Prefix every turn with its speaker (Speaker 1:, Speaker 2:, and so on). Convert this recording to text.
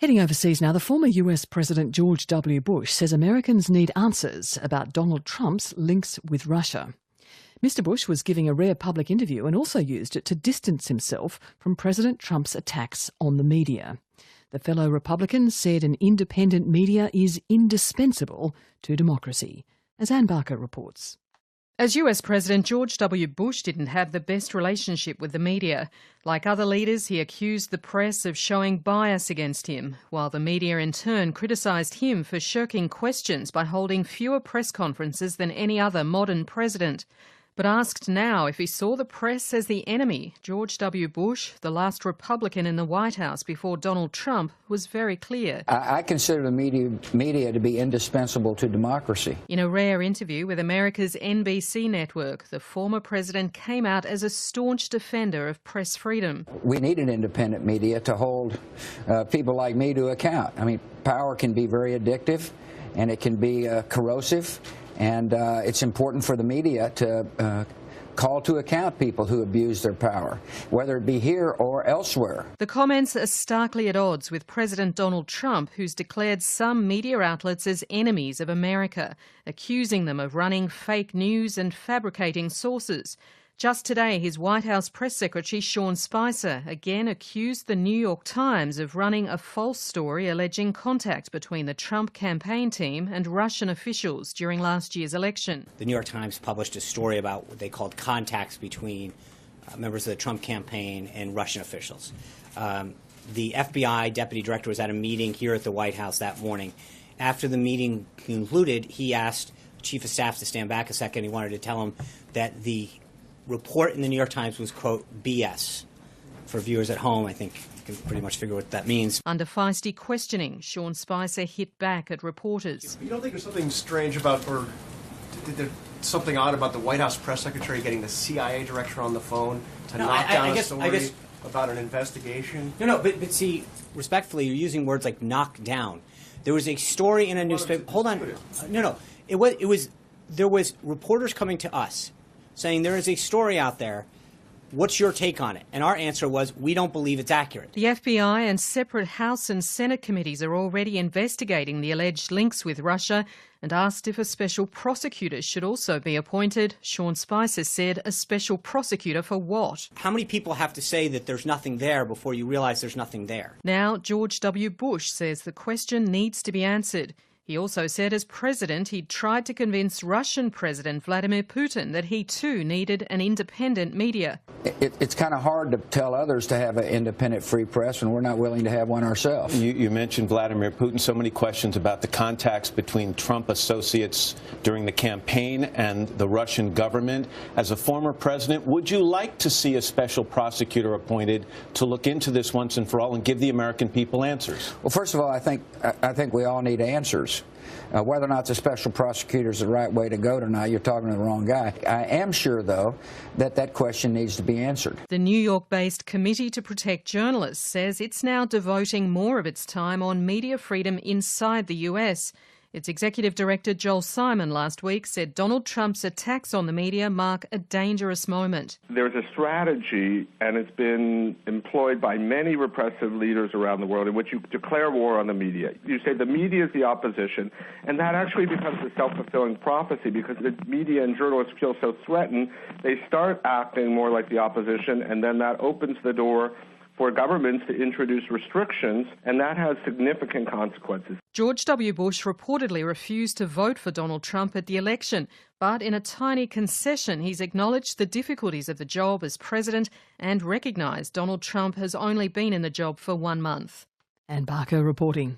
Speaker 1: Heading overseas now, the former US President George W. Bush says Americans need answers about Donald Trump's links with Russia. Mr. Bush was giving a rare public interview and also used it to distance himself from President Trump's attacks on the media. The fellow Republican said an independent media is indispensable to democracy, as Anne Barker reports.
Speaker 2: As US President, George W. Bush didn't have the best relationship with the media. Like other leaders, he accused the press of showing bias against him, while the media in turn criticised him for shirking questions by holding fewer press conferences than any other modern president. But asked now if he saw the press as the enemy, George W. Bush, the last Republican in the White House before Donald Trump, was very clear.
Speaker 3: I consider the media to be indispensable to democracy.
Speaker 2: In a rare interview with America's NBC network, the former president came out as a staunch defender of press freedom.
Speaker 3: We need an independent media to hold people like me to account. I mean, power can be very addictive and it can be corrosive. And it's important for the media to call to account people who abuse their power, whether it be here or elsewhere.
Speaker 2: The comments are starkly at odds with President Donald Trump, who's declared some media outlets as enemies of America, accusing them of running fake news and fabricating sources. Just today, his White House press secretary, Sean Spicer, again accused the New York Times of running a false story alleging contact between the Trump campaign team and Russian officials during last year's election.
Speaker 4: The New York Times published a story about what they called contacts between members of the Trump campaign and Russian officials. The FBI deputy director was at a meeting here at the White House that morning. After the meeting concluded, he asked the chief of staff to stand back a second. He wanted to tell him that the report in the New York Times was, quote, BS. For viewers at home, I think you can pretty much figure what that means.
Speaker 2: Under feisty questioning, Sean Spicer hit back at reporters.
Speaker 5: You don't think there's something strange about, or there's something odd about the White House press secretary getting the CIA director on the phone to knock down a story about an investigation?
Speaker 4: No, but see, respectfully, you're using words like knock down. There was a story in a newspaper. Hold on. No. There was reporters coming to us saying there is a story out there. What's your take on it? And our answer was, we don't believe it's accurate.
Speaker 2: The FBI and separate House and Senate committees are already investigating the alleged links with Russia, and asked if a special prosecutor should also be appointed. Sean Spicer said, a special prosecutor for what?
Speaker 4: How many people have to say that there's nothing there before you realize there's nothing there?
Speaker 2: Now, George W. Bush says the question needs to be answered. He also said as president he'd tried to convince Russian President Vladimir Putin that he too needed an independent media.
Speaker 3: It's kind of hard to tell others to have an independent free press when we're not willing to have one ourselves.
Speaker 6: You mentioned Vladimir Putin. So many questions about the contacts between Trump associates during the campaign and the Russian government. As a former president, would you like to see a special prosecutor appointed to look into this once and for all and give the American people answers?
Speaker 3: Well, first of all, I think we all need answers. Whether or not the special prosecutor is the right way to go tonight, you're talking to the wrong guy. I am sure, though, that question needs to be answered.
Speaker 2: The New York-based Committee to Protect Journalists says it's now devoting more of its time on media freedom inside the US. Its executive director, Joel Simon, last week said Donald Trump's attacks on the media mark a dangerous moment.
Speaker 7: There's a strategy, and it's been employed by many repressive leaders around the world, in which you declare war on the media. You say the media is the opposition, and that actually becomes a self-fulfilling prophecy because the media and journalists feel so threatened, they start acting more like the opposition, and then that opens the door for governments to introduce restrictions, and that has significant consequences.
Speaker 2: George W. Bush reportedly refused to vote for Donald Trump at the election, but in a tiny concession, he's acknowledged the difficulties of the job as president and recognised Donald Trump has only been in the job for 1 month.
Speaker 1: Anne Barker reporting.